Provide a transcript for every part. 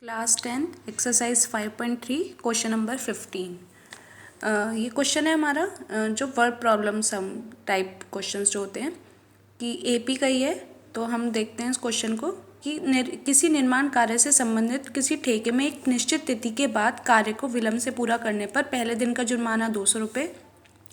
Class 10 exercise 5.3 question number 15। ये question है हमारा जो word problem sum type questions जो होते हैं कि एपी का ही है। तो हम देखते हैं इस क्वेश्चन को कि किसी निर्माण कार्य से संबंधित किसी ठेके में एक निश्चित तिथि के बाद कार्य को विलंब से पूरा करने पर पहले दिन का जुर्माना 200 रुपये,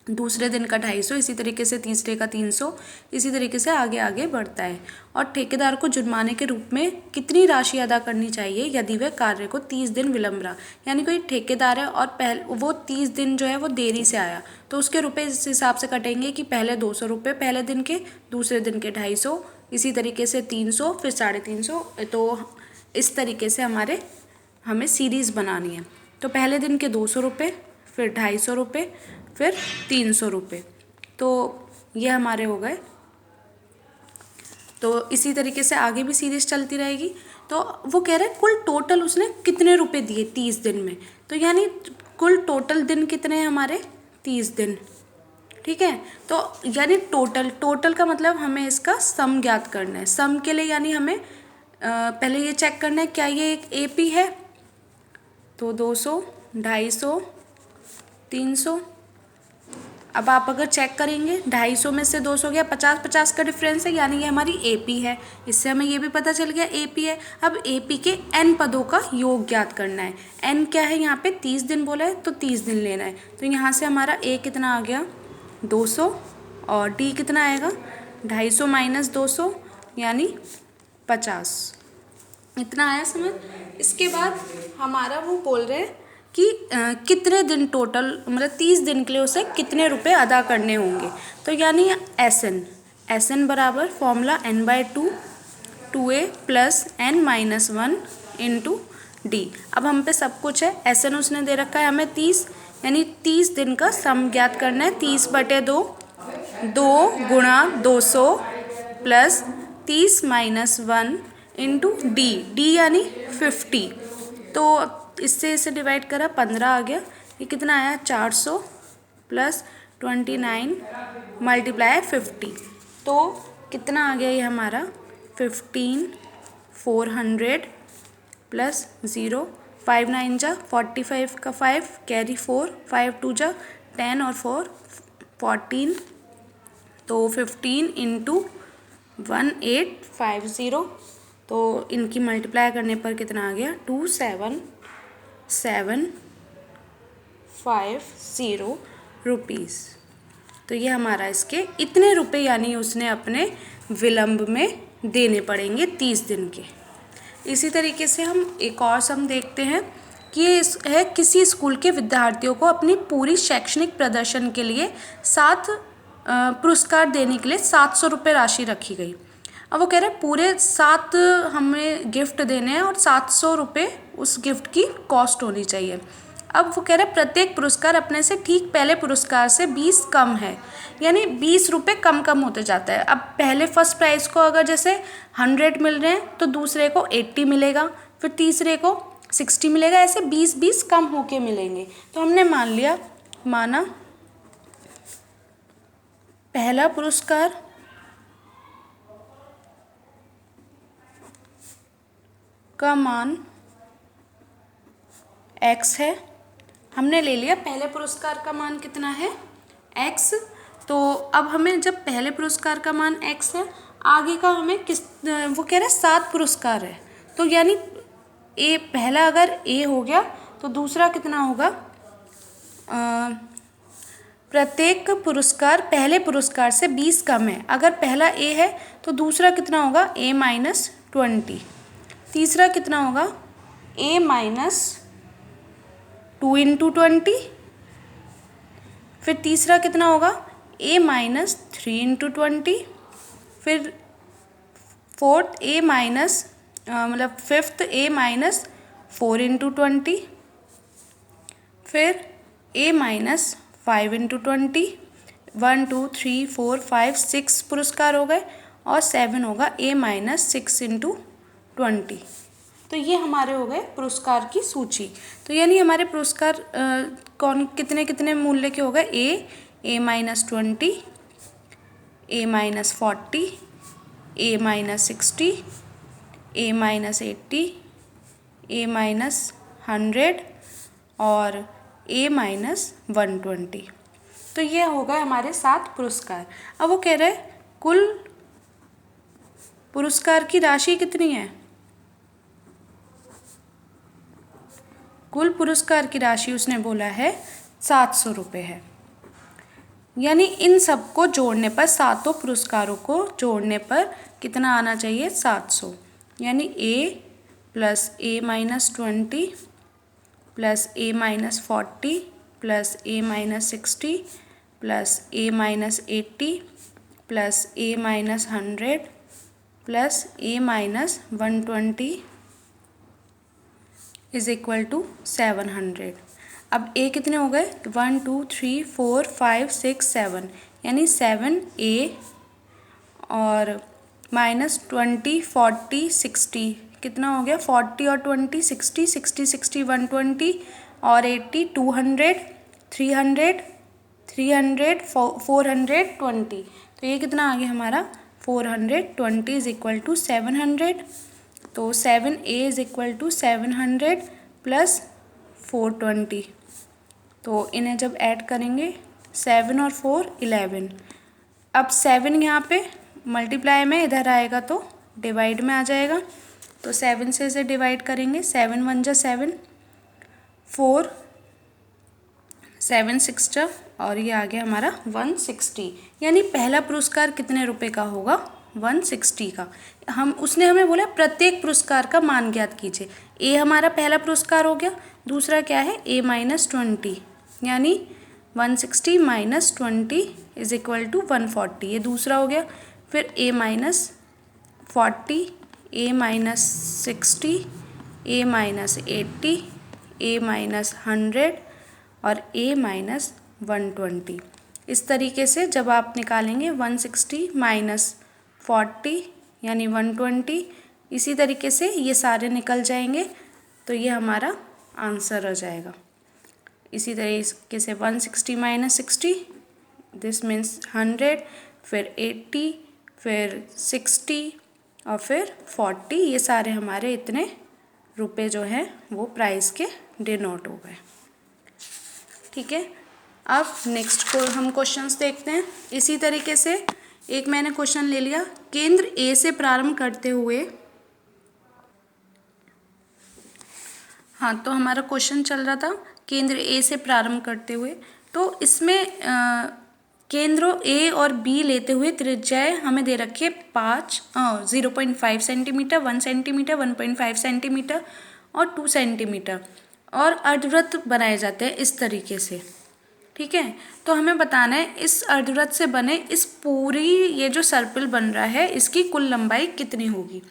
दूसरे दिन का 250, इसी तरीके से तीसरे का 300, इसी तरीके से आगे आगे बढ़ता है। और ठेकेदार को जुर्माने के रूप में कितनी राशि अदा करनी चाहिए यदि वह कार्य को 30 दिन विलंब रहा। यानी कोई ठेकेदार है और वो 30 दिन जो है वो देरी से आया, तो उसके रुपए इस हिसाब से कटेंगे कि पहले 200 रुपये पहले दिन के, दूसरे दिन के 250, इसी तरीके से 300, फिर 350। तो इस तरीके से हमें सीरीज़ बनानी है। तो पहले दिन के 200 रुपये, फिर 250 रुपये, फिर 300 रुपये। तो ये हमारे हो गए। तो इसी तरीके से आगे भी सीरीज चलती रहेगी। तो वो कह रहे हैं कुल टोटल उसने कितने रुपए दिए 30 दिन में। तो यानी कुल टोटल दिन कितने हैं हमारे 30 दिन। ठीक है, तो यानी टोटल का मतलब हमें इसका सम ज्ञात करना है। सम के लिए यानी हमें पहले ये चेक करना है क्या ये एक एपी है। तो 200, 250, 300। अब आप अगर चेक करेंगे 250 में से 200 गया, 50-50 का डिफरेंस है, यानी ये हमारी एपी है। इससे हमें ये भी पता चल गया एपी है। अब एपी के एन पदों का योग ज्ञात करना है। एन क्या है, यहाँ पे 30 दिन बोला है तो 30 दिन लेना है। तो यहाँ से हमारा ए कितना आ गया 200, और डी कितना आएगा 250 माइनस 200 यानी 50। इतना आया समझ। इसके बाद हमारा वो बोल रहे हैं कि कितने दिन टोटल, मतलब 30 दिन के लिए उसे कितने रुपए अदा करने होंगे। तो यानी एस एन बराबर formula n/2 2a plus n-1 into D. अब हम पे सब कुछ है। एस एन उसने दे रखा है हमें 30, यानी 30 दिन का सम ज्ञात करना है। 30/2 2 गुणा 200 प्लस 30 माइनस 1 इंटू डी यानी 50। तो इससे इसे डिवाइड करा 15 आ गया। ये कितना आया 400 प्लस 29 मल्टीप्लाई 50। तो कितना आ गया ये हमारा 15,400 प्लस 0, 5 9 जा 45 का 5 कैरी 4, 5 2 जा 10 और 4 14। तो 15 इंटू 1850। तो इनकी मल्टीप्लाई करने पर कितना आ गया 27,750 रुपीज़। तो ये हमारा इसके इतने रुपए यानी उसने अपने विलंब में देने पड़ेंगे 30 दिन के। इसी तरीके से हम एक और सम देखते हैं कि ये है किसी स्कूल के विद्यार्थियों को अपनी पूरी शैक्षणिक प्रदर्शन के लिए 7 पुरस्कार देने के लिए 700 रुपये राशि रखी गई। अब वो कह रहे हैं पूरे 7 हमें गिफ्ट देने हैं और 700 रुपये उस गिफ्ट की कॉस्ट होनी चाहिए। अब वो कह रहे हैं प्रत्येक पुरस्कार अपने से ठीक पहले पुरस्कार से 20 कम है, यानी 20 रुपये कम कम होते जाता है। अब पहले फर्स्ट प्राइज़ को अगर जैसे 100 मिल रहे हैं तो दूसरे को 80 मिलेगा, फिर तीसरे को 60 मिलेगा, ऐसे 20-20 कम होके मिलेंगे। तो हमने माना पहला पुरस्कार का मान x है। हमने ले लिया पहले पुरस्कार का मान कितना है x। तो अब हमें जब पहले पुरस्कार का मान x है, आगे का हमें वो कह रहा है 7 पुरस्कार है। तो यानी ए पहला अगर a हो गया तो दूसरा कितना होगा, प्रत्येक पुरस्कार पहले पुरस्कार से 20 कम है। अगर पहला a है तो दूसरा कितना होगा a-20। तीसरा कितना होगा a-2 इंटू 20। फिर तीसरा कितना होगा a-3 इंटू 20। फिर फिफ्थ a-4 इंटू 20। फिर a-5 इंटू 20। 1 2 3 4 5 6 पुरस्कार हो गए, और 7 होगा a-6 इंटू 20। तो ये हमारे हो गए पुरस्कार की सूची। तो यानी हमारे पुरस्कार कितने कितने मूल्य के हो गए a-20, a-40, a-60, a-80, A minus 100 और A माइनस 120। तो ये हो गए हमारे 7 पुरस्कार। अब वो कह रहे हैं कुल पुरस्कार की राशि कितनी है। कुल पुरस्कार की राशि उसने बोला है 700 रुपये है। यानी इन सबको जोड़ने पर, सातों पुरस्कारों को जोड़ने पर कितना आना चाहिए, 700। यानी A plus A minus 20 plus A minus 40 plus A minus 60 plus A minus 80 plus A minus 100 plus A minus 120 is equal to 700। अब A कितने हो गए, 1 2 3 4 5 6 7, यानी 7A और माइनस 20 40 60 कितना हो गया, 40 और 20 60 60 60 120 और 80 200 300 300 420। तो ये कितना आ गया हमारा 420 इज इक्वल टू 700। तो 7A is equal to 700 plus 420। तो इन्हें जब ऐड करेंगे 7 और 4 11। अब 7 यहाँ पे मल्टीप्लाई में इधर आएगा तो डिवाइड में आ जाएगा। तो 7 से इसे डिवाइड करेंगे, 7 1 जा 7, 4 7 6 जा, और ये आ गया हमारा 160। यानी पहला पुरस्कार कितने रुपए का होगा, 160 का। उसने हमें बोला प्रत्येक पुरस्कार का मान ज्ञात कीजिए। ए हमारा पहला पुरस्कार हो गया, दूसरा क्या है A माइनस 20, यानी 160 माइनस 20 इज इक्वल टू 140, ये दूसरा हो गया। फिर A minus 40, A minus 60, A minus 80, A minus 100 और A माइनस 120। इस तरीके से जब आप निकालेंगे 160 माइनस 40 यानी 120, इसी तरीके से ये सारे निकल जाएंगे, तो ये हमारा आंसर हो जाएगा। इसी तरीके से 160 माइनस 60 दिस मीन्स 100, फिर 80, फिर 60 और फिर 40, ये सारे हमारे इतने रुपए जो हैं वो प्राइस के डिनोट हो गए। ठीक है, अब नेक्स्ट को हम क्वेश्चंस देखते हैं। इसी तरीके से एक मैंने क्वेश्चन ले लिया, केंद्र A से प्रारंभ करते हुए, हाँ तो हमारा क्वेश्चन चल रहा था केंद्र A से प्रारंभ करते हुए। तो इसमें केंद्रों A और B लेते हुए त्रिज्याएं हमें दे रखी है 0.5 सेंटीमीटर, 1 सेंटीमीटर, 1.5 सेंटीमीटर और 2 सेंटीमीटर, और अर्धवृत्त बनाए जाते हैं इस तरीके से। ठीक है, तो हमें बताना है इस अर्धवृत्त से बने इस पूरी ये जो सर्कल बन रहा है इसकी कुल लंबाई कितनी होगी।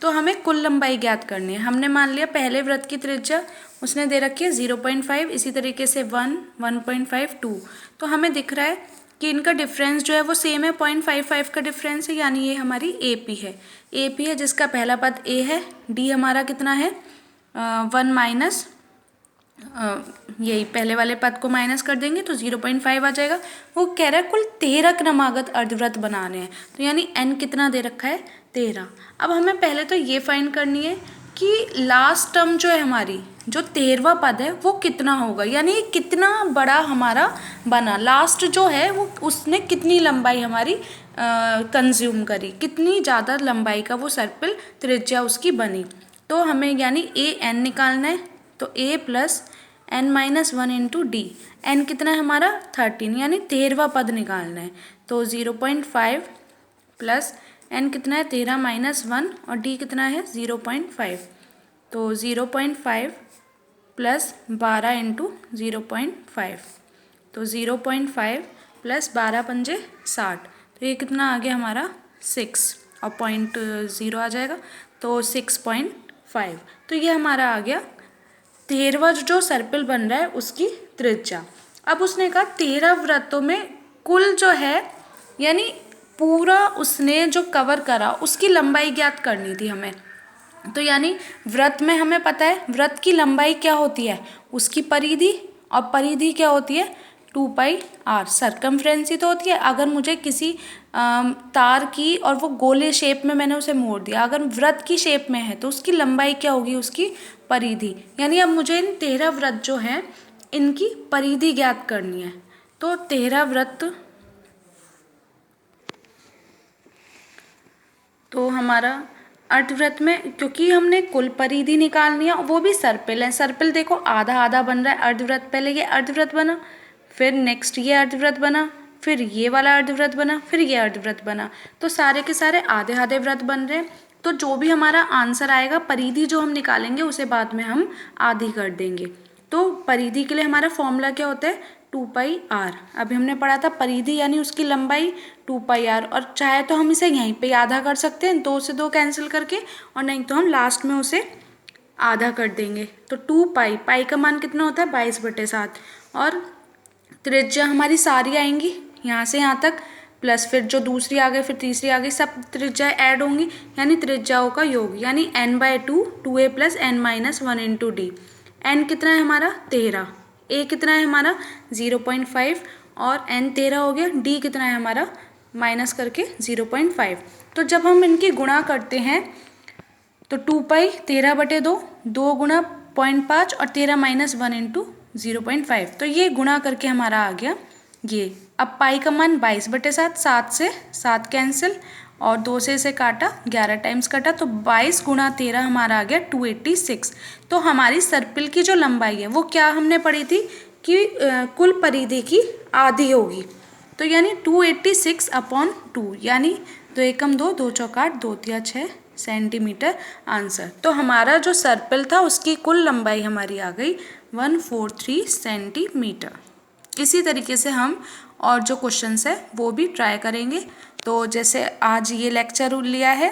तो हमें कुल लंबाई ज्ञात करनी है। हमने मान लिया पहले वृत्त की त्रिज्या उसने दे रखी है 0.5, इसी तरीके से 1, 1.5, 2। तो हमें दिख रहा है कि इनका डिफरेंस जो है वो सेम है, 0.55 का डिफरेंस है, यानी ये हमारी AP है। AP है जिसका पहला पद A है। D हमारा कितना है 1 माइनस यही पहले वाले पद को माइनस कर देंगे तो 0.5 आ जाएगा। वो कह रहा है कुल 13 क्रमागत अर्धवृत्त बनाने हैं, तो यानी n कितना दे रखा है 13। अब हमें पहले तो ये फाइंड करनी है कि लास्ट टर्म जो है हमारी, जो 13वां पद है वो कितना होगा, यानी कितना बड़ा हमारा बना। लास्ट जो है वो उसने कितनी लंबाई हमारी कंज्यूम करी, कितनी ज़्यादा लंबाई का वो सर्पिल त्रिज्या उसकी बनी। तो हमें यानी AN निकालना है, तो A plus n minus 1 into D, n कितना है हमारा 13, यानी 13वां पद निकालना है। तो 0.5 प्लस n कितना है 13 माइनस 1 और D कितना है 0.5, तो 0.5 प्लस 12 इंटू 0.5, तो 0.5 प्लस 12 पंजे 60, तो ये कितना आ गया हमारा 6 और 0.0 आ जाएगा, तो 6.5। तो ये हमारा आ गया 13वां जो सर्पिल बन रहा है उसकी त्रिज्या। अब उसने कहा 13 वृत्तों में कुल जो है, यानी पूरा उसने जो कवर करा उसकी लंबाई ज्ञात करनी थी हमें। तो यानी वृत्त में हमें पता है वृत्त की लंबाई क्या होती है, उसकी परिधि, और परिधि क्या होती है 2πr, सरकमफ्रेंस ही तो होती है। अगर मुझे किसी तार की और वो गोले शेप में मैंने उसे मोड़ दिया, अगर वृत्त की शेप में है तो उसकी लंबाई क्या होगी, उसकी परिधि, यानी अब मुझे इन 13 वृत्त जो हैं इनकी परिधि ज्ञात करनी है। तो 13 वृत्त, तो हमारा अर्धवृत्त में, क्योंकि हमने कुल परिधि निकालनी है, वो भी सर्पिल है। सर्पिल देखो आधा आधा बन रहा है अर्धवृत्त, पहले ये अर्धवृत्त बना, फिर नेक्स्ट ये अर्धवृत्त बना, फिर ये वाला अर्धवृत्त बना, फिर ये अर्धवृत्त बना, तो सारे के सारे आधे आधे वृत्त बन रहे हैं। तो जो भी हमारा आंसर आएगा, परिधि जो हम निकालेंगे उसे बाद में हम आधी कर देंगे। तो परिधि के लिए हमारा फॉर्मूला क्या होता है, 2πr। अभी हमने पढ़ा था परिधि यानी उसकी लंबाई 2πr, और चाहे तो हम इसे यहीं पे आधा कर सकते हैं, 2 से 2 कैंसिल करके, और नहीं तो हम लास्ट में उसे आधा कर देंगे। तो 2π, पाई का मान कितना होता है 22/7, और त्रिज्या हमारी सारी आएंगी यहाँ से यहाँ तक, प्लस फिर जो दूसरी आ गई, फिर तीसरी आ गई, सब त्रिज्या ऐड होंगी, यानी त्रिज्याओं का योग, यानी n/2 2a + n - 1 × d। n कितना है हमारा 13, a कितना है हमारा 0.5, और n 13 हो गया, d कितना है हमारा माइनस करके 0.5। तो जब हम इनकी गुणा करते हैं तो 2π 13/2, 2 गुणा 0.5 और 13 - 1 × 0.5, तो ये गुणा करके हमारा आ गया ये। अब पाई का मान 22/7, 7 से 7 कैंसिल, और 2 से इसे काटा, 11 टाइम्स कटा, तो 22 × 13 हमारा आ गया 286। तो हमारी सर्पिल की जो लंबाई है वो क्या हमने पढ़ी थी कि कुल परिधि की आधी होगी, तो यानी 286/2, यानी 2 एकम 2, 2 चौक 8, 2 तिया 6 सेंटीमीटर आंसर। तो हमारा जो सर्पिल था उसकी कुल लंबाई हमारी आ गई 143 सेंटीमीटर। इसी तरीके से हम और जो क्वेश्चंस है वो भी ट्राई करेंगे। तो जैसे आज ये लेक्चर लिया है